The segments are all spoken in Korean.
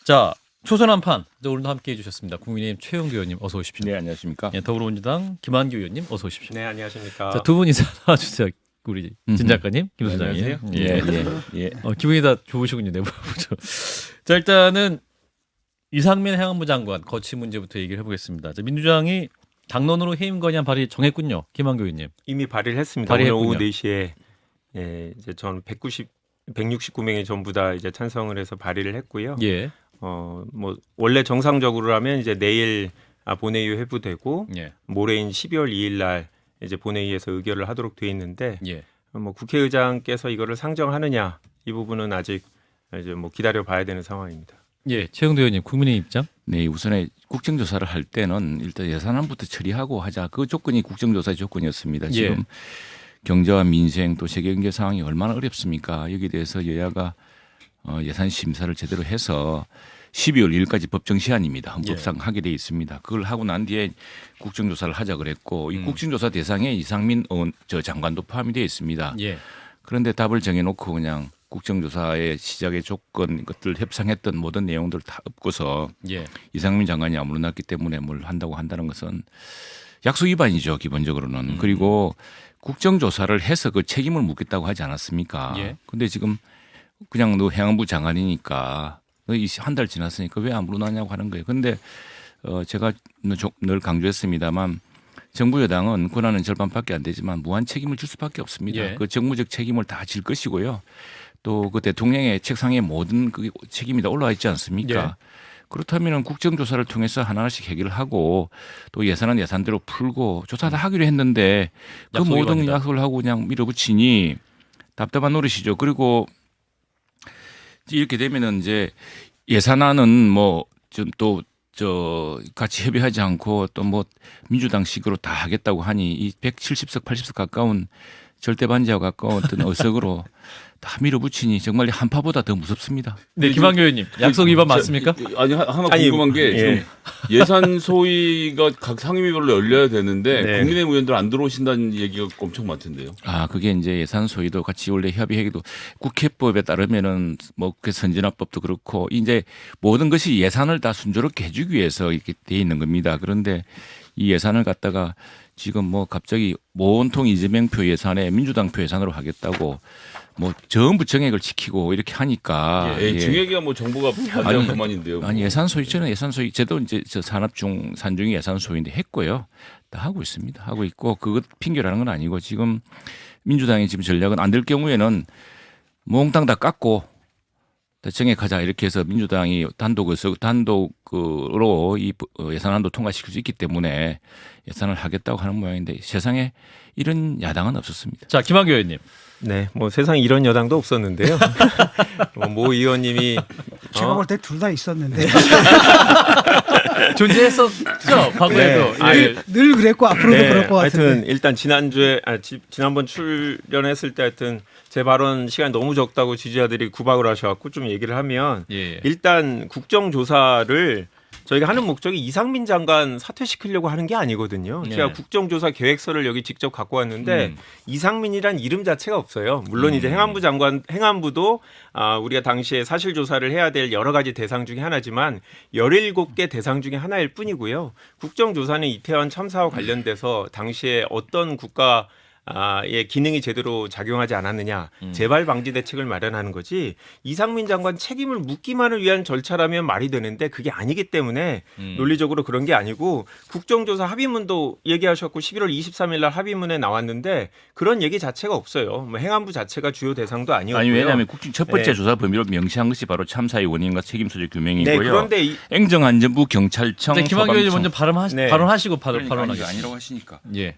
자, 초선 한판 오늘도 함께해 주셨습니다. 국민의힘 최영두 의원님 어서 오십시오. 네, 안녕하십니까. 예, 더불어민주당 김한규 의원님 어서 오십시오. 네, 안녕하십니까. 자, 두 분 인사 나와주세요. 우리 진 작가님, 김 소장님. 예. 기분이 다 좋으시군요, 내부죠. 자, 일단은 이상민 행안부 장관 거취 문제부터 얘기를 해보겠습니다. 자, 민주당이 당론으로 해임 건의안 발의 정했군요, 김한규 의원님. 이미 발의를 했습니다. 발의했군요. 오늘 오후 4시에 이제 전 169명이 전부 다 이제 찬성을 해서 발의를 했고요. 예, 뭐 원래 정상적으로라면 이제 내일 본회의 회부되고 예, 모레인 12월 2일 날 이제 본회의에서 의결을 하도록 돼 있는데 예. 뭐 국회의장께서 이거를 상정하느냐 이 부분은 아직 이제 뭐 기다려 봐야 되는 상황입니다. 예, 최영두 의원님 국민의힘 입장. 네, 우선에 국정조사를 할 때는 일단 예산안부터 처리하고 하자. 그 조건이 국정조사의 조건이었습니다. 지금 경제와 민생 또 세계 경제 상황이 얼마나 어렵습니까? 여기에 대해서 여야가 예산 심사를 제대로 해서 12월 1일까지 법정 시한입니다. 헌법상 하게 돼 있습니다. 그걸 하고 난 뒤에 국정조사를 하자 그랬고 이 국정조사 대상에 이상민 장관도 포함이 되어 있습니다. 예, 그런데 답을 정해놓고 그냥 국정조사의 시작의 조건 것들 협상했던 모든 내용들 다 엎고서 예, 이상민 장관이 아무렇났기 때문에 뭘 한다는 것은 약속 위반이죠 기본적으로는. 그리고 국정조사를 해서 그 책임을 묻겠다고 하지 않았습니까? 예. 근데 지금 그냥 너 행안부 장관이니까 한 달 지났으니까 왜 안 물어나냐고 하는 거예요. 근데 제가 늘 강조했습니다만 정부 여당은 권한은 절반밖에 안 되지만 무한 책임을 질 수밖에 없습니다. 예. 그 정무적 책임을 다 질 것이고요. 또 그 대통령의 책상에 모든 그 책임이 다 올라와 있지 않습니까? 예. 그렇다면 국정조사를 통해서 하나씩 해결을 하고 또 예산은 예산대로 풀고 조사 다 하기로 했는데 그 약속 모든 위반이다. 약속을 하고 그냥 밀어붙이니 답답한 노릇이죠. 그리고 이렇게 되면은 이제 예산안은 뭐 좀 또 같이 협의하지 않고 또 뭐 민주당식으로 다 하겠다고 하니 이 170석 80석 가까운 절대 반지와 가까운 어떤 어석으로 다 밀어붙이니 정말 한파보다 더 무섭습니다. 네, 김한규 의원님 약속 위반 맞습니까? 아니 하나 아니, 궁금한 게 지금 예산 소위가 각 상임위별로 열려야 되는데 네. 국민의힘 의원들 안 들어오신다는 얘기가 엄청 많던데요. 그게 이제 예산 소위도 같이 원래 협의하기도 국회법에 따르면은 뭐 국회 선진화법도 그렇고 이제 모든 것이 예산을 다 순조롭게 해주기 위해서 이렇게 돼 있는 겁니다. 그런데 이 예산을 갖다가 지금 뭐 갑자기 온통 이재명표 예산에 민주당 표 예산으로 하겠다고 뭐 전부 정액을 지키고 이렇게 하니까 증액이야 뭐 정부가 반대하면 그만인데요. 아니 예산 소위 저는 예산 소위 제도 이제 저 산중이 예산 소위인데 했고요. 다 하고 있습니다. 하고 있고 그것 핑계라는 건 아니고 지금 민주당의 지금 전략은 안 될 경우에는 몽땅 다 깎고 정액하자 이렇게 해서 민주당이 단독으로 이 예산안도 통과시킬 수 있기 때문에 예산을 하겠다고 하는 모양인데 세상에 이런 야당은 없었습니다. 자, 김한규 의원님. 네, 뭐 세상에 이런 여당도 없었는데요. 모 의원님이 제가 볼 때 둘 다 있었는데 존재했었죠 과거에도. 네. 늘 그랬고 앞으로도 그럴 것 같은데. 하여튼 일단 지난번 출연했을 때 하여튼 제 발언 시간이 너무 적다고 지지자들이 구박을 하셔갖고 좀 얘기를 하면 예. 일단 국정조사를 저희가 하는 목적이 이상민 장관 사퇴시키려고 하는 게 아니거든요. 제가 국정조사 계획서를 여기 직접 갖고 왔는데 이상민이란 이름 자체가 없어요. 물론 이제 행안부도 우리가 당시에 사실조사를 해야 될 여러 가지 대상 중에 하나지만 17개 대상 중에 하나일 뿐이고요. 국정조사는 이태원 참사와 관련돼서 당시에 어떤 의 기능이 제대로 작용하지 않았느냐 재발 방지 대책을 마련하는 거지 이상민 장관 책임을 묻기만을 위한 절차라면 말이 되는데 그게 아니기 때문에 논리적으로 그런 게 아니고 국정조사 합의문도 얘기하셨고 11월 23일 날 합의문에 나왔는데 그런 얘기 자체가 없어요. 뭐 행안부 자체가 주요 대상도 아니었고요. 아니 왜냐하면 첫 번째 조사 범위로 명시한 것이 바로 참사의 원인과 책임 소재 규명이고요. 네, 그런데 행정안전부 경찰청 네, 김한규 의원님 먼저 네. 발언하시고 그러니까 발언하겠습니다. 아니라고 하시니까. 예.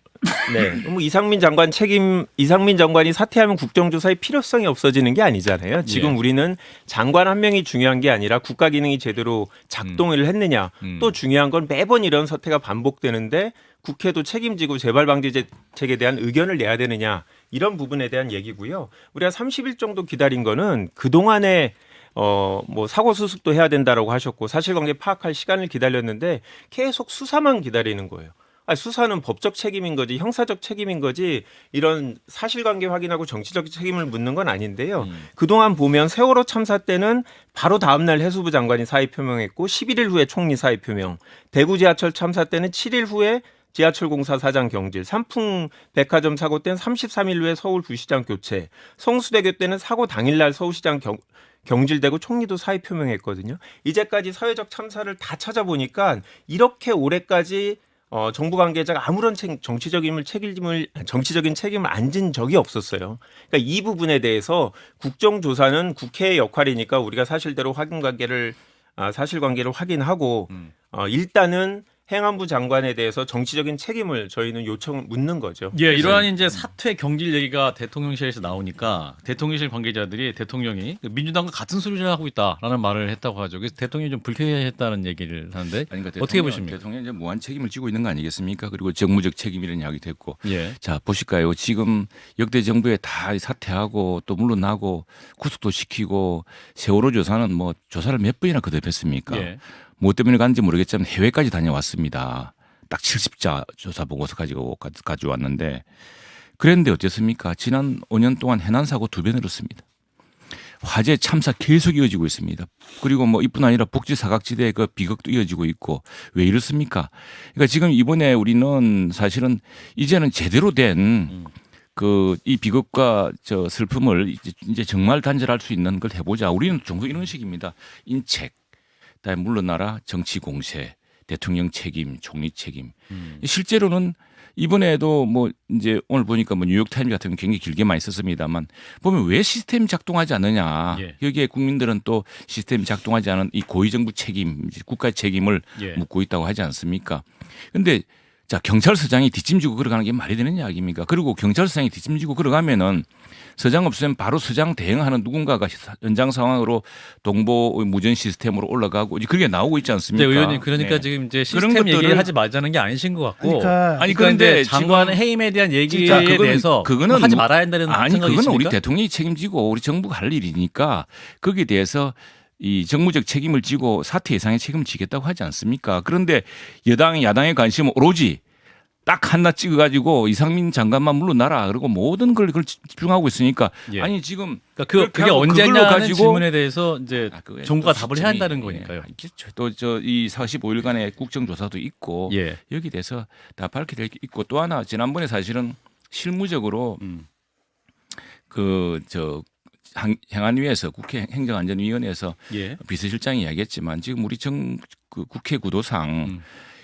네. 뭐 이상민 장관이 사퇴하면 국정조사의 필요성이 없어지는 게 아니잖아요. 지금 우리는 장관 한 명이 중요한 게 아니라 국가 기능이 제대로 작동을 했느냐. 또 중요한 건 매번 이런 사태가 반복되는데 국회도 책임지고 재발 방지 대책에 대한 의견을 내야 되느냐. 이런 부분에 대한 얘기고요. 우리가 30일 정도 기다린 거는 그동안에 뭐 사고 수습도 해야 된다라고 하셨고 사실관계 파악할 시간을 기다렸는데 계속 수사만 기다리는 거예요. 수사는 법적 책임인 거지 형사적 책임인 거지 이런 사실관계 확인하고 정치적 책임을 묻는 건 아닌데요. 그동안 보면 세월호 참사 때는 바로 다음 날 해수부 장관이 사의 표명했고 11일 후에 총리 사의 표명. 대구 지하철 참사 때는 7일 후에 지하철 공사 사장 경질, 삼풍 백화점 사고 때는 33일 후에 서울 부시장 교체, 성수대교 때는 사고 당일날 서울시장 경질되고 총리도 사의 표명했거든요. 이제까지 사회적 참사를 다 찾아보니까 이렇게 오래까지 정부 관계자가 아무런 정치적인 책임을 안 진 적이 없었어요. 그러니까 이 부분에 대해서 국정조사는 국회의 역할이니까 우리가 사실관계를 확인하고 일단은 행안부 장관에 대해서 정치적인 책임을 저희는 묻는 거죠. 예, 이러한 이제 사퇴 경질 얘기가 대통령실에서 나오니까 대통령실 관계자들이 대통령이 민주당과 같은 소리를 하고 있다라는 말을 했다고 하죠. 그래서 대통령이 좀 불쾌했다는 얘기를 하는데 아니, 그러니까 어떻게 보십니까? 대통령이 이제 무한 책임을 지고 있는 거 아니겠습니까? 그리고 정무적 책임이라는 이야기도 했고. 예. 자, 보실까요? 지금 역대 정부에 다 사퇴하고 또 물러나고 구속도 시키고 세월호 조사는 뭐 조사를 몇 번이나 거듭했습니까? 예. 뭐 때문에 갔는지 모르겠지만 해외까지 다녀왔습니다. 딱 70자 조사 보고서 가져왔는데 그랬는데 어땠습니까? 지난 5년 동안 해난 사고 2배 늘었습니다. 화재 참사 계속 이어지고 있습니다. 그리고 뭐 이뿐 아니라 복지 사각지대의 그 비극도 이어지고 있고 왜 이렇습니까? 그러니까 지금 이번에 우리는 사실은 이제는 제대로 된 이 비극과 저 슬픔을 이제 정말 단절할 수 있는 걸 해보자. 우리는 종종 이런 식입니다. 인책. 그다음에 물러나라 정치 공세, 대통령 책임, 총리 책임. 실제로는 이번에도 뭐 이제 오늘 보니까 뭐 뉴욕 타임즈 같은 건 굉장히 길게 많이 썼습니다만 보면 왜 시스템이 작동하지 않느냐. 예. 여기에 국민들은 또 시스템이 작동하지 않은 이 고위정부 책임, 국가 책임을 예. 묻고 있다고 하지 않습니까? 그런데 자, 경찰서장이 뒷짐지고 걸어가는 게 말이 되는 이야기입니까? 그리고 경찰서장이 뒷짐지고 걸어가면은 서장 없으면 바로 서장 대행하는 누군가가 현장 상황으로 동보 무전 시스템으로 올라가고 이제 그게 나오고 있지 않습니까? 네, 의원님 그러니까 네. 지금 이제 그런 시스템 것들을- 얘기를 하지 말자는 게 아니신 것 같고 아니, 그러니까 이제 그런데 장관 지금 해임에 대한 얘기에 진짜 대해서 그거는 하지 말아야 한다는 아니 생각이 그거는 있습니까? 우리 대통령이 책임지고 우리 정부가 할 일이니까 거기에 대해서 이 정무적 책임을 지고 사퇴 예상의 책임을 지겠다고 하지 않습니까? 그런데 야당의 관심은 오로지 딱 하나 찍어가지고 이상민 장관만 물러나라 그리고 모든 걸 그걸 집중하고 있으니까 예. 아니 지금 그러니까 그게 하고 그걸로 언제냐는 가지고 질문에 대해서 이제 그게 정부가 또 답을 해야 한다는 시점이- 거니까요. 또 저 이 45일간의 국정조사도 있고 예. 여기 대해서 다 밝게 될 게 있고 또 하나 지난번에 사실은 실무적으로 행안위에서 국회 행정안전위원회에서 예. 비서실장이 이야기했지만 지금 우리 그 국회 구도상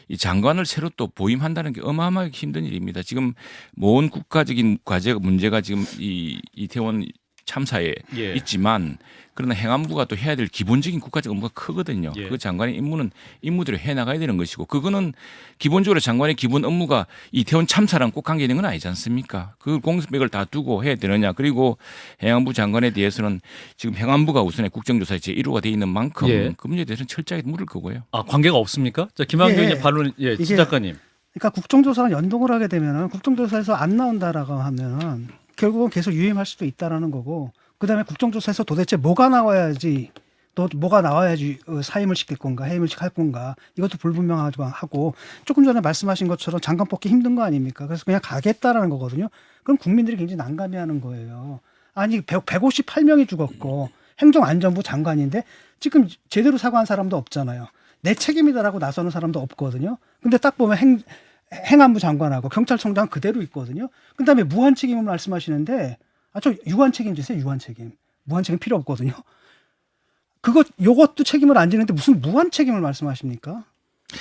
이 장관을 새로 또 보임한다는 게 어마어마하게 힘든 일입니다. 지금 모든 국가적인 문제가 지금 이 이태원 참사에 예. 있지만 그러나 행안부가 또 해야 될 기본적인 국가적 업무가 크거든요. 예. 그 장관의 임무는 임무대로 해 나가야 되는 것이고 그거는 기본적으로 장관의 기본 업무가 이태원 참사랑 꼭 관계 있는 건 아니지 않습니까? 그 공백을 다 두고 해야 되느냐. 그리고 행안부 장관에 대해서는 지금 행안부가 우선의 국정조사에 제1호가 돼 있는 만큼 예. 그 문제에 대해서는 철저하게 물을 거고요. 아 관계가 없습니까? 자 김한규 예. 의원님 반론 이게- 진 작가님. 그러니까 국정조사랑 연동을 하게 되면은 국정조사에서 안 나온다라고 하면은 결국은 계속 유임할 수도 있다라는 거고 그다음에 국정조사에서 도대체 뭐가 나와야지 또 뭐가 나와야지 사임을 시킬 건가 해임을 할 건가 이것도 불분명하고 하고 조금 전에 말씀하신 것처럼 장관 뽑기 힘든 거 아닙니까? 그래서 그냥 가겠다라는 거거든요. 그럼 국민들이 굉장히 난감해하는 거예요. 아니 158명이 죽었고 행정안전부 장관인데 지금 제대로 사과한 사람도 없잖아요. 내 책임이다라고 나서는 사람도 없거든요. 근데 딱 보면 행안부 장관하고 경찰청장 그대로 있거든요. 그다음에 무한 책임을 말씀하시는데 저 유한 책임지세요. 유한 책임. 무한 책임 필요 없거든요. 요것도 책임을 안 지는데 무슨 무한 책임을 말씀하십니까?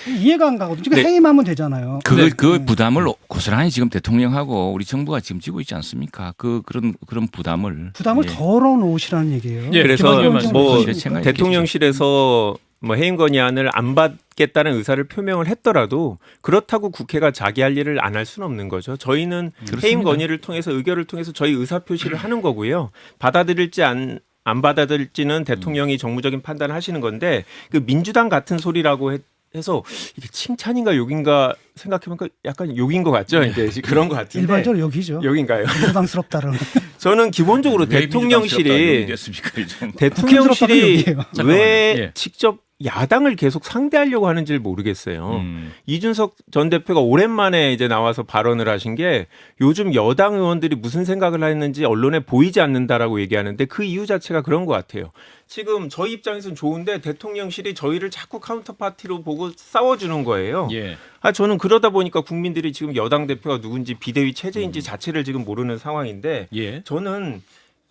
이해가 안 가거든요. 지금 네. 해임하면 되잖아요. 그 부담을 고스란히 지금 대통령하고 우리 정부가 지금 지고 있지 않습니까? 그런 부담을 부담을 예. 덜어놓으시라는 얘기예요. 예, 그래서 김한규 의원님 뭐 그렇게 생각이 대통령실에서 뭐 해임 건의안을 안 받겠다는 의사를 표명을 했더라도 그렇다고 국회가 자기 할 일을 안 할 수는 없는 거죠. 저희는 그렇습니다. 해임 건의를 통해서 의결을 통해서 저희 의사 표시를 하는 거고요. 받아들일지 안 받아들일지는 대통령이 정무적인 판단을 하시는 건데 그 민주당 같은 소리라고 해서 이게 칭찬인가 욕인가 생각해보니까 약간 욕인 것 같죠. 이제 그런 것 같은데 일반적으로 여기죠. 욕인가요? 부담스럽다는. 저는 기본적으로 왜 대통령실이 됐습니까? 국힘스럽다는 대통령실이 욕이에요. 왜 잠깐만요. 예. 직접 야당을 계속 상대하려고 하는지를 모르겠어요. 이준석 전 대표가 오랜만에 이제 나와서 발언을 하신 게 요즘 여당 의원들이 무슨 생각을 했는지 언론에 보이지 않는다라고 얘기하는데 그 이유 자체가 그런 것 같아요. 지금 저희 입장에서는 좋은데 대통령실이 저희를 자꾸 카운터파티로 보고 싸워주는 거예요. 예. 저는 그러다 보니까 국민들이 지금 여당 대표가 누군지 비대위 체제인지 자체를 지금 모르는 상황인데 예. 저는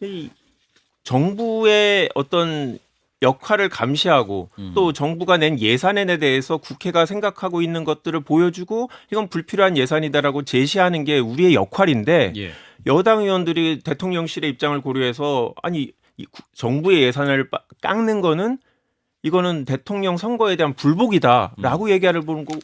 이 정부의 어떤 역할을 감시하고 또 정부가 낸 예산에 대해서 국회가 생각하고 있는 것들을 보여주고 이건 불필요한 예산이다라고 제시하는 게 우리의 역할인데 예. 여당 의원들이 대통령실의 입장을 고려해서 아니 정부의 예산을 깎는 거는 이거는 대통령 선거에 대한 불복이다라고 얘기를 보는 거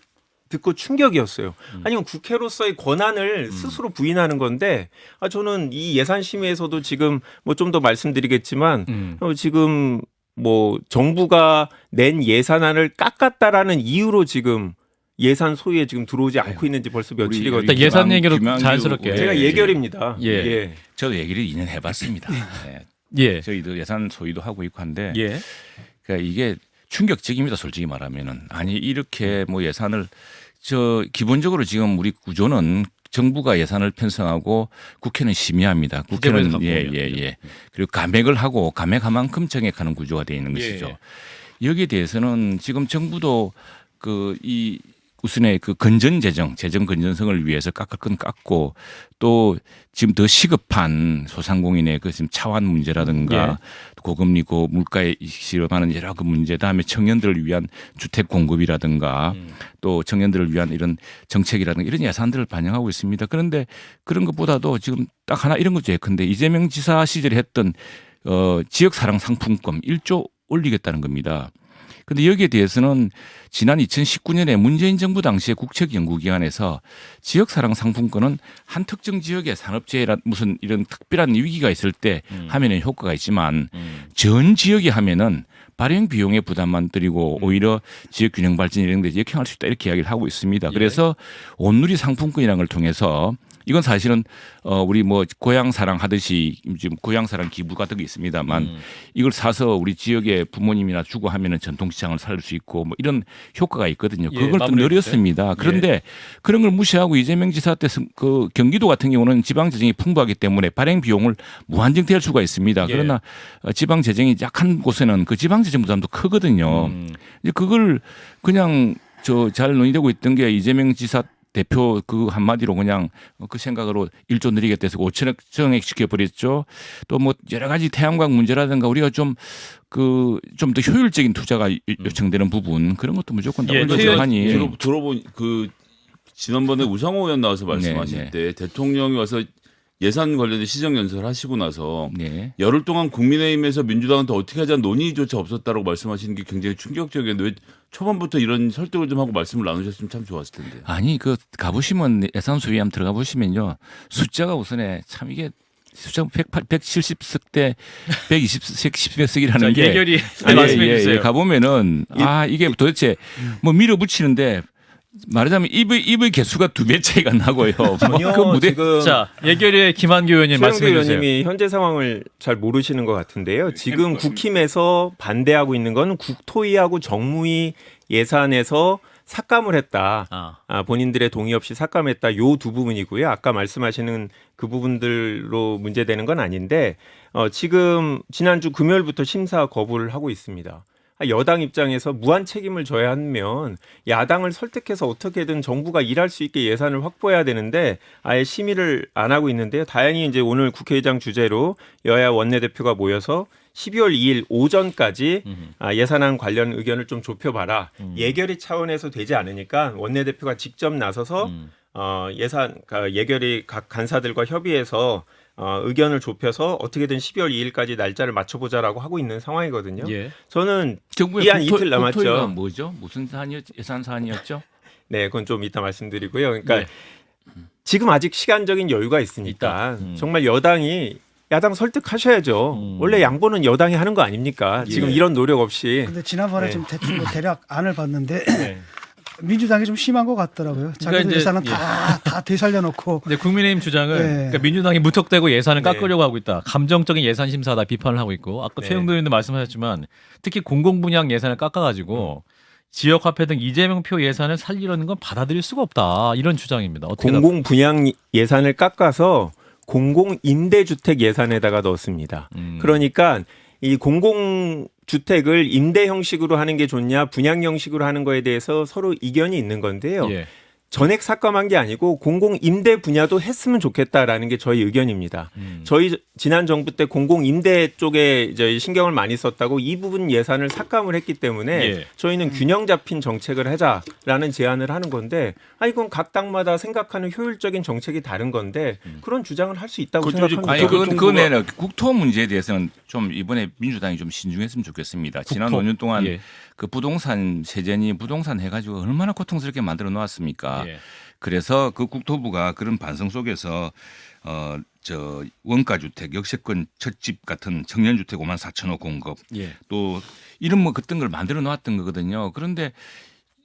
듣고 충격이었어요. 아니면 국회로서의 권한을 스스로 부인하는 건데 저는 이 예산심의에서도 지금 뭐 좀 더 말씀드리겠지만 지금 뭐 정부가 낸 예산안을 깎았다라는 이유로 지금 예산 소위에 지금 들어오지 않고 있는지 벌써 며칠이거든요. 일단 예산 얘기로 김한규 자연스럽게. 제가 예결입니다. 예. 예. 저도 얘기를 2년 해봤습니다. 네. 예. 저희도 예산 소위도 하고 있고 한데 예. 그러니까 이게 충격적입니다. 솔직히 말하면은 아니 이렇게 뭐 예산을 기본적으로 지금 우리 구조는 정부가 예산을 편성하고 국회는 심의합니다. 국회는 예. 그리고 감액을 하고 감액한 만큼 정액하는 구조가 되어 있는 것이죠. 여기에 대해서는 지금 정부도 이 우선의 재정 건전성을 위해서 깎을 건 깎고 또 지금 더 시급한 소상공인의 지금 차환 문제라든가 고금리 물가에 실험하는 여러 문제, 다음에 청년들을 위한 주택 공급이라든가 또 청년들을 위한 이런 정책이라든가 이런 예산들을 반영하고 있습니다. 그런데 그런 것보다도 지금 딱 하나 이런 거죠. 근데 이재명 지사 시절에 했던 지역사랑 상품권 1조 올리겠다는 겁니다. 그런데 여기에 대해서는 지난 2019년에 문재인 정부 당시에 국책연구기관에서 지역사랑 상품권은 한 특정 지역의 산업재해나 무슨 이런 특별한 위기가 있을 때 하면은 효과가 있지만 전 지역에 하면은 발행 비용의 부담만 드리고 오히려 지역 균형 발전 이런 데 역행할 수 있다 이렇게 이야기를 하고 있습니다. 그래서 온누리 상품권이라는 걸 통해서 이건 사실은 우리 뭐 고향사랑 하듯이 지금 고향사랑 기부 같은 게 있습니다만 이걸 사서 우리 지역의 부모님이나 주고 하면은 전통시장을 살릴 수 있고 뭐 이런 효과가 있거든요. 그걸 좀 늘렸습니다. 그런데 그런 걸 무시하고 이재명 지사 때 경기도 같은 경우는 지방 재정이 풍부하기 때문에 발행 비용을 무한정대할 수가 있습니다. 그러나 지방 재정이 약한 곳에는 그 지방 재정 부담도 크거든요. 이제 그걸 그냥 잘 논의되고 있던 게 이재명 지사 대표 한마디로 그냥 그 생각으로 1조 늘리겠다 해서 5천억 정액시켜 버렸죠. 또 뭐 여러 가지 태양광 문제라든가 우리가 좀 더 효율적인 투자가 요청되는 부분 그런 것도 무조건 다 올려서 하니. 들어본 지난번에 우상호 의원 나와서 말씀하실 때 대통령이 와서 예산 관련된 시정연설 하시고 나서 열흘 동안 국민의힘에서 민주당한테 어떻게 하자는 논의조차 없었다고 말씀하시는 게 굉장히 충격적이었는데 왜 초반부터 이런 설득을 좀 하고 말씀을 나누셨으면 참 좋았을 텐데요. 아니 가보시면 예산 소위 한번 들어가 보시면요. 숫자가 우선에 참 이게 숫자 170석 대 120석이라는 게 예결이 말씀해 주세요. 가보면은 이게 도대체 뭐 밀어붙이는데 말하자면 입의 개수가 2배 차이가 나고요. 전혀 그 무대 지금 자, 예결위의 김한규 의원님 말씀해 주세요. 의원님이 현재 상황을 잘 모르시는 것 같은데요. 지금 국힘에서 반대하고 있는 건 국토위하고 정무위 예산에서 삭감을 했다. 본인들의 동의 없이 삭감했다. 요 두 부분이고요. 아까 말씀하시는 그 부분들로 문제되는 건 아닌데 지금 지난주 금요일부터 심사 거부를 하고 있습니다. 여당 입장에서 무한 책임을 져야 하면 야당을 설득해서 어떻게든 정부가 일할 수 있게 예산을 확보해야 되는데 아예 심의를 안 하고 있는데요. 다행히 이제 오늘 국회의장 주재로 여야 원내대표가 모여서 12월 2일 오전까지 예산안 관련 의견을 좀 좁혀봐라. 예결위 차원에서 되지 않으니까 원내대표가 직접 나서서 예결위 각 간사들과 협의해서 의견을 좁혀서 어떻게든 12월 2일까지 날짜를 맞춰보자라고 하고 있는 상황이거든요. 저는 이 한 이틀 남았죠. 국토위가 뭐죠? 무슨 예산 사안이었죠? 네, 그건 좀 이따 말씀드리고요. 그러니까 지금 아직 시간적인 여유가 있으니까 정말 여당이 야당 설득하셔야죠. 원래 양보는 여당이 하는 거 아닙니까? 지금 이런 노력 없이. 근데 지난번에 좀 대충 대략 안을 봤는데 민주당이 좀 심한 것 같더라고요. 자기들 그러니까 이제, 예산은 예. 다 되살려놓고 근데 국민의힘 주장은 네. 그러니까 민주당이 무턱대고 예산을 네. 깎으려고 하고 있다. 감정적인 예산 심사다 비판을 하고 있고 아까 네. 최영도 의원도 말씀하셨지만 특히 공공분양 예산을 깎아가지고 지역 화폐 등 이재명표 예산을 살리려는 건 받아들일 수가 없다. 이런 주장입니다. 어떻게 공공 분양 예산을 깎아서 공공 임대주택 예산에다가 넣었습니다. 그러니까 이 공공 주택을 임대 형식으로 하는 게 좋냐, 분양 형식으로 하는 거에 대해서 서로 이견이 있는 건데요. 예. 전액 삭감한 게 아니고 공공 임대 분야도 했으면 좋겠다라는 게 저희 의견입니다. 저희 지난 정부 때 공공 임대 쪽에 이제 신경을 많이 썼다고 이 부분 예산을 삭감을 했기 때문에 예. 저희는 균형 잡힌 정책을 하자라는 제안을 하는 건데, 이건 각 당마다 생각하는 효율적인 정책이 다른 건데 그런 주장을 할 수 있다고 그죠, 생각합니다. 아니 그건 아니라 국토 문제에 대해서는 좀 이번에 민주당이 좀 신중했으면 좋겠습니다. 지난 국토. 5년 동안 예. 그 부동산 세전이 부동산 해가지고 얼마나 고통스럽게 만들어 놓았습니까? 예. 그래서 그 국토부가 그런 반성 속에서 저 원가주택, 역세권 첫집 같은 청년주택 5만 4천호 공급 예. 또 이런 뭐 그런 걸 만들어 놓았던 거거든요. 그런데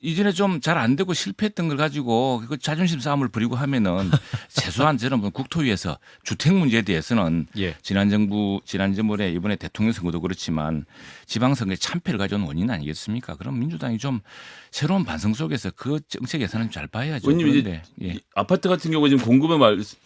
이전에 좀 잘 안 되고 실패했던 걸 가지고 그 자존심 싸움을 벌이고 하면은 최소한 저는 뭐 국토위에서 주택 문제에 대해서는 예. 지난 정부에 이번에 대통령 선거도 그렇지만 지방선거의 참패를 가져온 원인 아니겠습니까? 그럼 민주당이 좀 새로운 반성 속에서 그 정책 예산을 잘 봐야죠. 의원님 이제 그런데 예. 아파트 같은 경우에 지금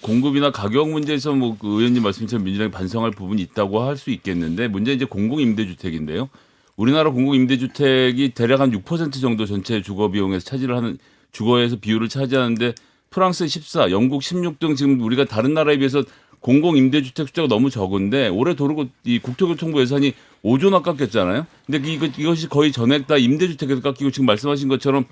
공급이나 가격 문제에서 뭐 그 의원님 말씀처럼 민주당이 반성할 부분이 있다고 할 수 있겠는데 문제는 이제 공공임대주택인데요. 우리나라 공공임대주택이 대략 한 6% 정도 전체 주거 비용에서 차지를 하는 주거에서 비율을 차지하는데 프랑스 14, 영국 16 등 지금 우리가 다른 나라에 비해서 공공임대주택 숫자가 너무 적은데 올해 도로 이 국토교통부 예산이 5조나 깎였잖아요. 근데 이것이 거의 전액 다 임대주택에서 깎이고 지금 말씀하신 것처럼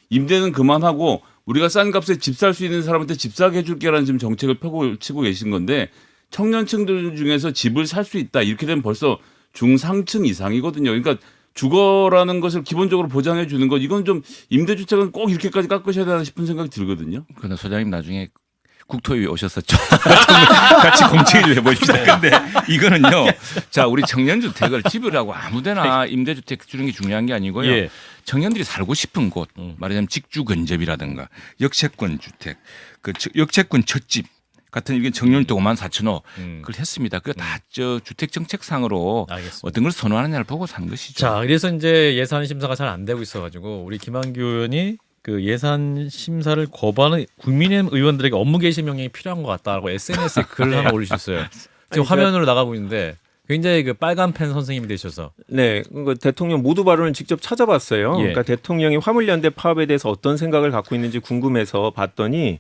임대는 그만하고 우리가 싼 값에 집 살 수 있는 사람한테 집 사게 해줄게라는 지금 정책을 펴고 계신 건데 청년층들 중에서 집을 살 수 있다 이렇게 되면 벌써 중상층 이상이거든요. 그러니까 주거라는 것을 기본적으로 보장해 주는 것 이건 좀 임대주택은 꼭 이렇게까지 깎으셔야 되나 싶은 생각이 들거든요. 그러나 소장님 나중에 국토위에 오셨었죠. 같이 공청회를 해보십시다. 근데 이거는요. 자, 우리 청년주택을 지으라고 아무데나 임대주택 주는 게 중요한 게 아니고요. 예. 청년들이 살고 싶은 곳, 말하자면 직주 근접이라든가 역세권 주택, 그 역세권 첫집 같은 이게 청년주택 5만 4천호 그걸 했습니다. 그거 다 저 주택 정책상으로 알겠습니다. 어떤 걸 선호하느냐를 보고 산 것이죠. 자, 그래서 이제 예산 심사가 잘 안 되고 있어가지고 우리 김한규 의원이 그 예산 심사를 거부하는 국민의힘 의원들에게 업무 개시 명령이 필요한 것 같다라고 SNS에 글을 하나 올리셨어요. 지금 화면으로 나가고 있는데 굉장히 그 빨간 펜 선생님이 되셔서 네, 그 대통령 모두 발언을 직접 찾아봤어요. 예. 그러니까 대통령이 화물연대 파업에 대해서 어떤 생각을 갖고 있는지 궁금해서 봤더니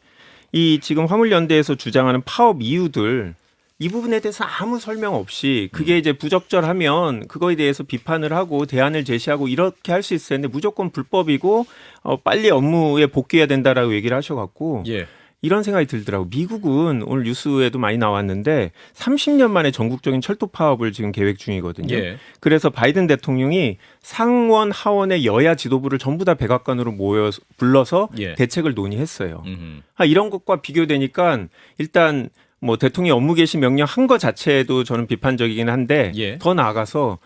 이 지금 화물연대에서 주장하는 파업 이유들 이 부분에 대해서 아무 설명 없이 그게 이제 부적절하면 그거에 대해서 비판을 하고 대안을 제시하고 이렇게 할 수 있을 텐데 무조건 불법이고 빨리 업무에 복귀해야 된다라고 얘기를 하셔갖고 예. 이런 생각이 들더라고. 미국은 오늘 뉴스에도 많이 나왔는데 30년 만에 전국적인 철도 파업을 지금 계획 중이거든요. 예. 그래서 바이든 대통령이 상원 하원의 여야 지도부를 전부 다 백악관으로 불러서 예. 대책을 논의했어요. 음흠. 이런 것과 비교되니까 일단 뭐 대통령이 업무 개시 명령 한 거 자체도 저는 비판적이긴 한데 예. 더 나아가서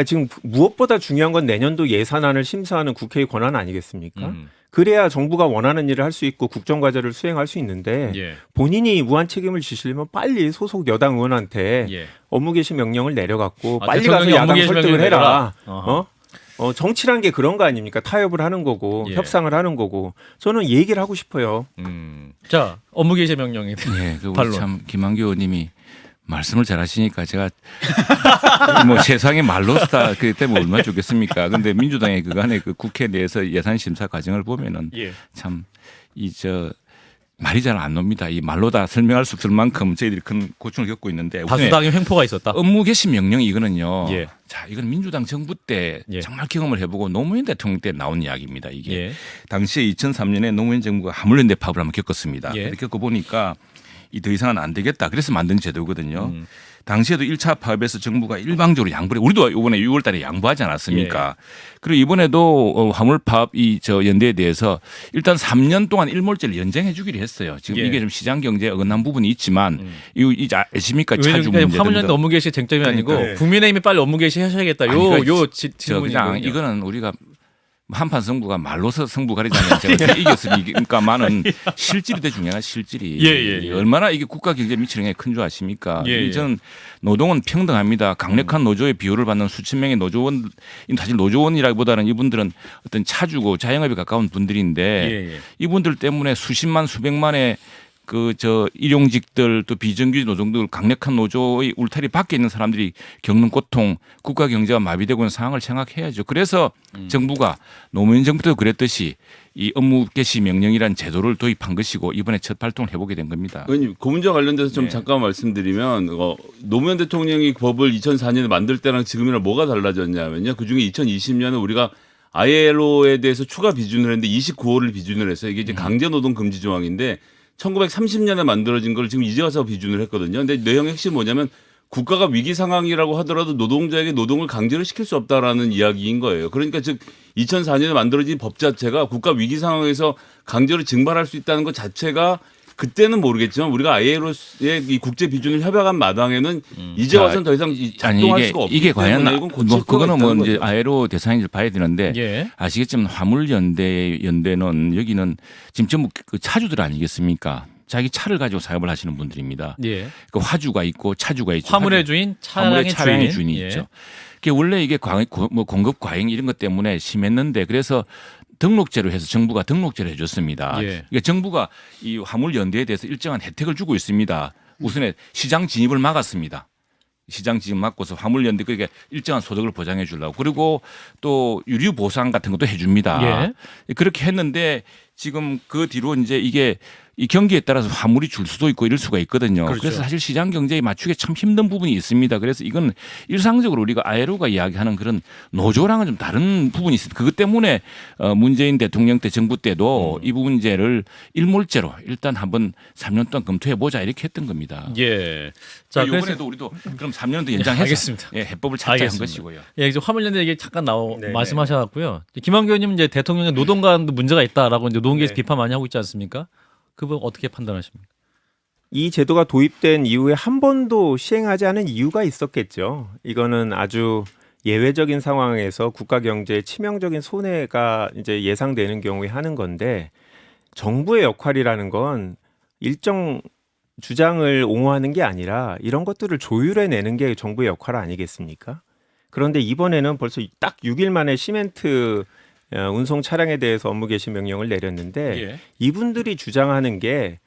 지금 무엇보다 중요한 건 내년도 예산안을 심사하는 국회의 권한 아니겠습니까? 그래야 정부가 원하는 일을 할 수 있고 국정과제를 수행할 수 있는데 예. 본인이 무한 책임을 지시려면 빨리 소속 여당 의원한테 예. 업무 개시 명령을 내려갖고 아, 빨리 가서 대통령이 업무 야당 개시 설득을 명령을 해라. 내려라. 정치란 게 그런 거 아닙니까? 타협을 하는 거고 예. 협상을 하는 거고 저는 얘기를 하고 싶어요. 자, 업무 개시 명령이 예, 그 우리 반론. 참 김한규 의원님이 말씀을 잘하시니까 제가 뭐 세상에 말로스타 그 때문에 얼마나 좋겠습니까? 근데 민주당의 그간의 그 국회 내에서 예산 심사 과정을 보면은 예. 참 이 말이 잘 안 놉니다. 이 말로 다 설명할 수 없을 만큼 저희들이 큰 고충을 겪고 있는데 다수당의 횡포가 있었다. 업무 개시 명령 이거는요. 예. 자, 이건 민주당 정부 때 예. 정말 경험을 해보고 노무현 대통령 때 나온 이야기입니다. 이게 예. 당시에 2003년에 노무현 정부가 화물연대 파업을 한번 겪었습니다. 예. 겪어보니까 이 더 이상은 안 되겠다. 그래서 만든 제도거든요. 당시에도 1차 파업에서 정부가 일방적으로 양보를 우리도 이번에 6월 달에 양보하지 않았습니까? 그리고 이번에도 화물 파업 연대에 대해서 일단 3년 동안 일몰제를 연장해 주기로 했어요. 지금 예. 이게 좀 시장 경제에 어긋난 부분이 있지만 이거 아십니까? 차주 왜냐면 문제 화물연대 업무 개시 쟁점이 아니고 그러니까. 국민의힘이 빨리 업무 개시 하셔야겠다. 아니, 그러니까 요 질문이거든요. 이거는 우리가 한판 승부가 말로서 승부 가리자면 제가 이겼으니까만은 실질이 더 중요한 실질이 예. 얼마나 이게 국가 경제에 미치는 게 큰 줄 아십니까? 예. 저는 노동은 평등합니다. 강력한 노조의 비호를 받는 수천 명의 노조원, 사실 노조원이라기보다는 이분들은 어떤 차주고 자영업에 가까운 분들인데 예. 이분들 때문에 수십만 수백만의 일용직들 또 비정규직 노동들 강력한 노조의 울타리 밖에 있는 사람들이 겪는 고통, 국가 경제가 마비되고 있는 상황을 생각해야죠. 그래서 정부가 노무현 정부 때도 그랬듯이 이 업무 개시 명령이라는 제도를 도입한 것이고 이번에 첫 발동을 해보게 된 겁니다. 의원님, 그 문제와 관련돼서 좀 네. 잠깐 말씀드리면 노무현 대통령이 법을 2004년에 만들 때랑 지금이랑 뭐가 달라졌냐면요. 그중에 2020년에 우리가 ILO에 대해서 추가 비준을 했는데 29호를 비준을 해서 이게 이제 강제노동 금지 조항인데 1930년에 만들어진 걸 지금 이제 와서 비준을 했거든요. 근데 내용 핵심이 뭐냐면 국가가 위기 상황이라고 하더라도 노동자에게 노동을 강제로 시킬 수 없다라는 이야기인 거예요. 그러니까 즉 2004년에 만들어진 법 자체가 국가 위기 상황에서 강제로 증발할 수 있다는 것 자체가 그때는 모르겠지만 우리가 ILO의 이 국제 비준을 협약한 마당에는 이제 와서는 더 이상 작동할 수가 없기 이게 과연 때문에 이건 고칠 그거는 필요가 이제 있다는 거죠. ILO 대상인지 봐야 되는데 예. 아시겠지만 화물연대는 여기는 지금 전부 그 차주들 아니겠습니까? 자기 차를 가지고 사업을 하시는 분들입니다. 예. 그 화주가 있고 차주가 있고 화물의 주인, 화물의 차량의 주인. 주인이 예. 있죠. 그게 원래 이게 공급 과잉 이런 것 때문에 심했는데 그래서 등록제로 해서 정부가 등록제를 해줬습니다. 예. 그러니까 정부가 이 화물연대에 대해서 일정한 혜택을 주고 있습니다. 우선에 시장 진입을 막았습니다. 시장 진입 막고서 화물연대 그게 일정한 소득을 보장해 주려고 그리고 또 유류 보상 같은 것도 해줍니다. 예. 그렇게 했는데 지금 그 뒤로 이제 이게 이 경기에 따라서 화물이 줄 수도 있고 이럴 수가 있거든요. 그렇죠. 그래서 사실 시장 경제에 맞추기 참 힘든 부분이 있습니다. 그래서 이건 일상적으로 우리가 ILO가 이야기하는 그런 노조랑은 좀 다른 부분이 있습니다. 그것 때문에 문재인 대통령 때 정부 때도 이 문제를 일몰제로 일단 한번 3년 동안 검토해 보자 이렇게 했던 겁니다. 예. 자, 자, 그래서 이번에도 우리도 그럼 3년 더 연장해서 알겠습니다. 예, 해법을 찾자 한 알겠습니다. 것이고요. 예, 이제 화물연대 얘기 잠깐 네네. 말씀하셔갖고요. 김한규 의원님 이제 대통령의 노동관도 문제가 있다라고 이제 노동계에서 네. 비판 많이 하고 있지 않습니까? 그 부분 어떻게 판단하십니까? 이 제도가 도입된 이후에 한 번도 시행하지 않은 이유가 있었겠죠. 이거는 아주 예외적인 상황에서 국가 경제에 치명적인 손해가 이제 예상되는 경우에 하는 건데 정부의 역할이라는 건 일정 주장을 옹호하는 게 아니라 이런 것들을 조율해내는 게 정부의 역할 아니겠습니까? 그런데 이번에는 벌써 딱 6일 만에 시멘트 운송 차량에 대해서 업무 개시 명령을 내렸는데 예. 이분들이 주장하는 게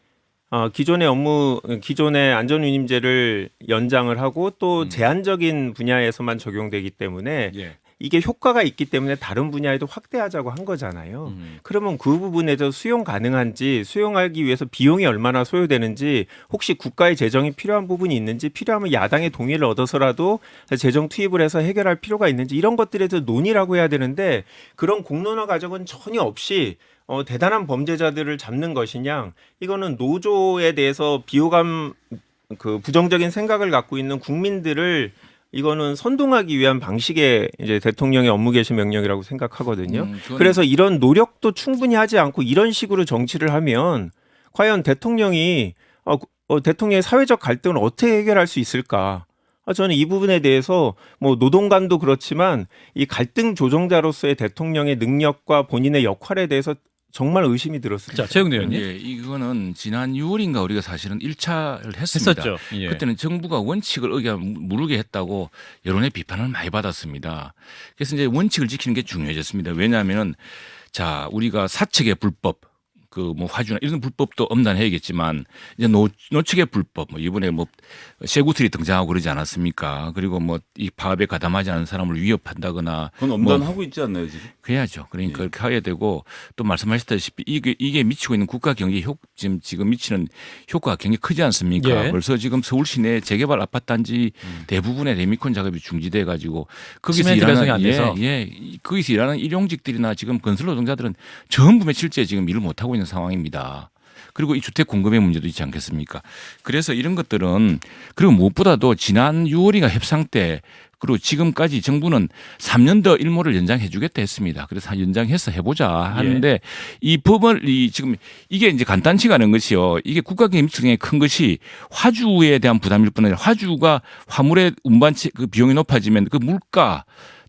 기존의 안전운임제를 연장을 하고 또 제한적인 분야에서만 적용되기 때문에 예. 이게 효과가 있기 때문에 다른 분야에도 확대하자고 한 거잖아요. 그러면 그 부분에서 수용 가능한지 수용하기 위해서 비용이 얼마나 소요되는지 혹시 국가의 재정이 필요한 부분이 있는지 필요하면 야당의 동의를 얻어서라도 재정 투입을 해서 해결할 필요가 있는지 이런 것들에 대해서 논의라고 해야 되는데 그런 공론화 과정은 전혀 없이 대단한 범죄자들을 잡는 것이냐 이거는 노조에 대해서 비호감 그 부정적인 생각을 갖고 있는 국민들을 이거는 선동하기 위한 방식의 이제 대통령의 업무 개시 명령이라고 생각하거든요. 그래서 이런 노력도 충분히 하지 않고 이런 식으로 정치를 하면 과연 대통령이 대통령의 사회적 갈등을 어떻게 해결할 수 있을까? 저는 이 부분에 대해서 뭐 노동관도 그렇지만 이 갈등 조정자로서의 대통령의 능력과 본인의 역할에 대해서 정말 의심이 들었습니다. 자, 최영대 의원님. 예, 이거는 지난 6월인가 우리가 사실은 1차를 했습니다. 했었죠. 예. 그때는 정부가 원칙을 무르게 했다고 여론의 비판을 많이 받았습니다. 그래서 이제 원칙을 지키는 게 중요해졌습니다. 왜냐하면 자 우리가 사측의 불법 그 뭐 화주나 이런 불법도 엄단해야겠지만 이제 노측의 불법 뭐 이번에 뭐 쇠구슬이 등장하고 그러지 않았습니까? 그리고 뭐 이 파업에 가담하지 않은 사람을 위협한다거나 그건 엄단하고 있지 않나요 지금? 해야죠. 그러니까 그렇게 해야 되고 또 말씀하셨다시피 이게 미치고 있는 국가 경제 지금 미치는 효과가 굉장히 크지 않습니까? 예. 벌써 지금 서울 시내 재개발 아파트 단지 대부분의 레미콘 작업이 중지돼 가지고 거기서 시멘트 배송이 일하는 안 돼서. 거기서 일하는 일용직들이나 지금 건설 노동자들은 전부 며칠째 지금 일을 못 하고 있는 상황입니다. 그리고 이 주택 공급의 문제도 있지 않겠습니까? 그래서 이런 것들은 그리고 무엇보다도 지난 6월인가 협상 때 그리고 지금까지 정부는 3년 더 일모를 연장해 주겠다 했습니다. 그래서 연장해서 해보자 하는데 이 법을 지금 이게 이제 간단치가 않은 것이요. 이게 국가경제 미치는 큰 것이 화주에 대한 부담일 뿐 아니라 화주가 화물의 운반 그 비용이 높아지면 그 물가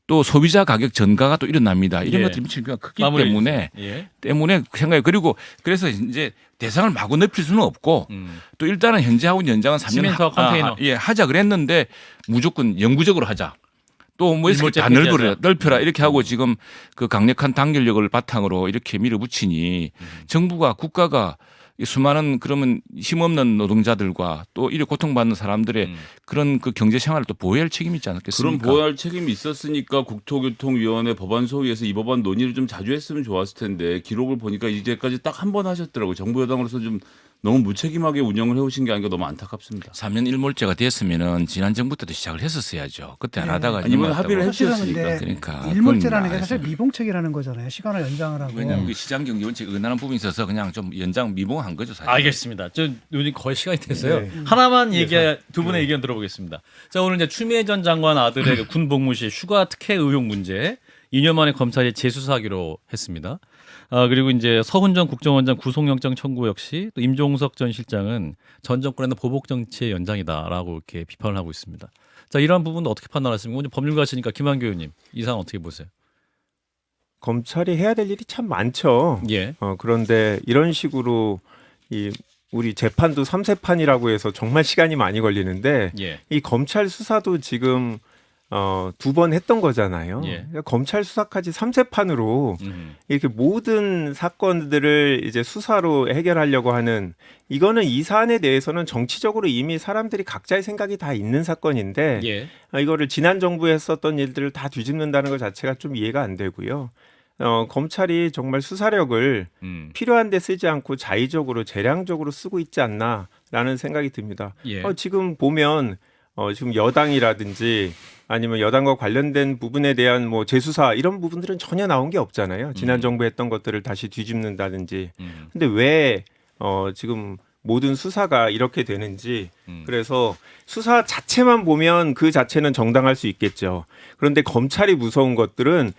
또 소비자 가격 전가가 또 일어납니다. 이런 예. 것들이 미칠 경우가 크기 마무리해 때문에 주세요. 예. 생각해 그리고 그래서 이제 대상을 마구 넓힐 수는 없고 또 일단은 현재 하고 있는 연장은 3년 시멘트와 컨테이너. 하자 그랬는데 무조건 영구적으로 하자. 또 뭐 이렇게 일몰제 다 폐지하자. 넓혀라 이렇게 하고 지금 그 강력한 단결력을 바탕으로 이렇게 밀어붙이니 정부가 국가가 이 수많은 그러면 힘없는 노동자들과 또 이를 고통받는 사람들의 그런 그 경제 생활을 또 보호해야 할 책임이 있지 않겠습니까? 그런 보호할 책임이 있었으니까 국토교통위원회 법안소위에서 이 법안 논의를 좀 자주 했으면 좋았을 텐데 기록을 보니까 이제까지 딱 한 번 하셨더라고요. 정부 여당으로서 좀 너무 무책임하게 운영을 해오신 게 아닌가 너무 안타깝습니다. 3년 일몰제가 됐으면은 지난 정부 때도 시작을 했었어야죠. 그때 안 하다가 아니, 이번에 넘어갔다고. 합의를 사실은 해주셨으니까. 근데 그러니까 일몰제라는 게 그건 사실 미봉책이라는 거잖아요. 시간을 연장을 하고. 왜냐하면 그 시장 경제 원칙에 은하는 부분이 있어서 그냥 좀 연장 미봉한 거죠 사실. 알겠습니다. 저 요즘 거의 시간이 됐어요. 네. 하나만 두 분의 의견 들어보겠습니다. 자, 오늘 이제 추미애 전 장관 아들의 그 군 복무시 휴가 특혜 의혹 문제 2년 만에 검찰이 재수사하기로 했습니다. 그리고 이제 서훈 전 국정원장 구속영장 청구 역시 또 임종석 전 실장은 전 정권의 보복 정치의 연장이다라고 이렇게 비판을 하고 있습니다. 자, 이러한 부분도 어떻게 판단하십니까? 오늘 법률가시니까 김한규 의원님 이 사안 어떻게 보세요? 검찰이 해야 될 일이 참 많죠. 예. 그런데 이런 식으로 우리 재판도 3세판이라고 해서 정말 시간이 많이 걸리는데 예. 이 검찰 수사도 지금 2번 했던 거잖아요. 예. 그러니까 검찰 수사까지 3세판으로 이렇게 모든 사건들을 이제 수사로 해결하려고 하는 이거는 이 사안에 대해서는 정치적으로 이미 사람들이 각자의 생각이 다 있는 사건인데 예. 이거를 지난 정부에 했었던 일들을 다 뒤집는다는 것 자체가 좀 이해가 안 되고요. 검찰이 정말 수사력을 필요한 데 쓰지 않고 자의적으로 재량적으로 쓰고 있지 않나라는 생각이 듭니다. 예. 지금 보면 지금 여당이라든지 아니면 여당과 관련된 부분에 대한 뭐 재수사 이런 부분들은 전혀 나온 게 없잖아요. 지난 정부 했던 것들을 다시 뒤집는다든지. 근데 왜 지금 모든 수사가 이렇게 되는지 그래서 수사 자체만 보면 그 자체는 정당할 수 있겠죠. 그런데 검찰이 무서운 것들은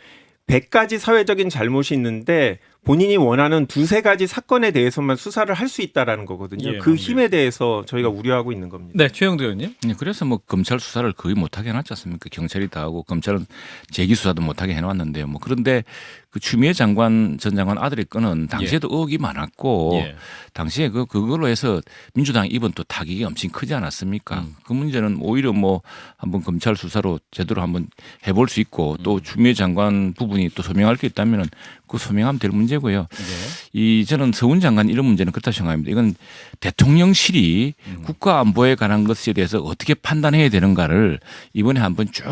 100가지 사회적인 잘못이 있는데 본인이 원하는 2-3가지 사건에 대해서만 수사를 할 수 있다라는 거거든요. 예, 그 맞습니다. 힘에 대해서 저희가 우려하고 있는 겁니다. 네, 최영도 의원님. 네, 그래서 뭐 검찰 수사를 거의 못하게 해놨지 않습니까? 경찰이 다 하고 검찰은 재기 수사도 못하게 해놨는데요. 뭐 그런데 그 추미애 전 장관 아들의 건은 당시에도 의혹이 많았고 예. 당시에 그걸로 해서 민주당 입은 또 타격이 엄청 크지 않았습니까? 그 문제는 오히려 뭐 한번 검찰 수사로 제대로 한번 해볼 수 있고 또 추미애 장관 부분이 또 소명할 게 있다면은 그 소명하면 될 문제고요. 이 저는 서훈 장관 이런 문제는 그렇다 생각합니다. 이건 대통령실이 국가 안보에 관한 것에 대해서 어떻게 판단해야 되는가를 이번에 한번 쭉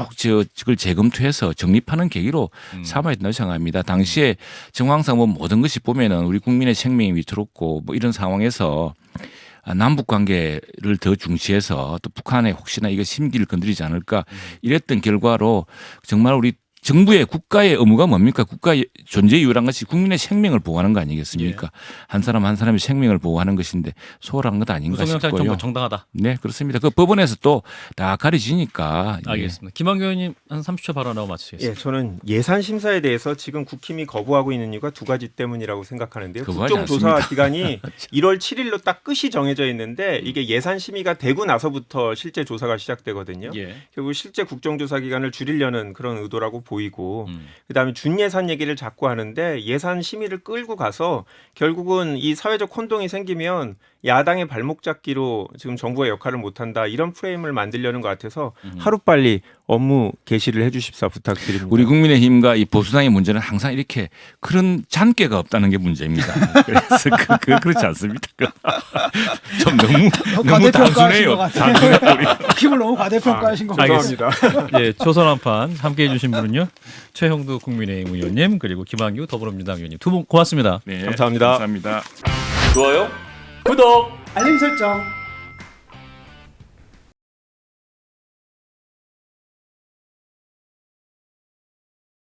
그걸 재검토해서 정립하는 계기로 삼아야 된다고 생각합니다. 당시에 정황상 뭐 모든 것이 보면은 우리 국민의 생명이 위태롭고 뭐 이런 상황에서 남북 관계를 더 중시해서 또 북한에 혹시나 이거 심기를 건드리지 않을까 이랬던 결과로 정말 우리 정부의 국가의 의무가 뭡니까? 국가의 존재 이유란 것이 국민의 생명을 보호하는 거 아니겠습니까? 한 사람 한 사람의 생명을 보호하는 것인데 소홀한 것 아닌가 구속영장 싶고요. 청구 정당하다. 네, 그렇습니다. 그 법원에서 또 다 가려지니까. 알겠습니다. 김한규 의원님 한 30초 발언하고 마치겠습니다. 예, 저는 예산 심사에 대해서 지금 국힘이 거부하고 있는 이유가 2가지 때문이라고 생각하는데요. 거부하지 국정조사 않습니다. 기간이 1월 7일로 딱 끝이 정해져 있는데 이게 예산 심의가 되고 나서부터 실제 조사가 시작되거든요. 예. 결국 실제 국정조사 기간을 줄이려는 그런 의도라고 보이고 그다음에 준예산 얘기를 자꾸 하는데 예산 심의를 끌고 가서 결국은 이 사회적 혼동이 생기면 야당의 발목 잡기로 지금 정부가 역할을 못한다 이런 프레임을 만들려는 것 같아서 하루빨리 업무 개시를 해 주십사 부탁드립니다. 우리 국민의힘과 이 보수당의 문제는 항상 이렇게 그런 잔꾀가 없다는 게 문제입니다. 그래서 그렇지 않습니다. 좀 너무 과대평가하신 것 단순해요. 같아요. 국힘을 너무 과대평가하신 것 같아요. 죄송합니다. 예, 조선 한판 함께해 주신 분은요 최형두 국민의힘 의원님 그리고 김한규 더불어민주당 의원님 두 분 고맙습니다. 네, 감사합니다. 감사합니다. 좋아요? 구독. 알림 설정.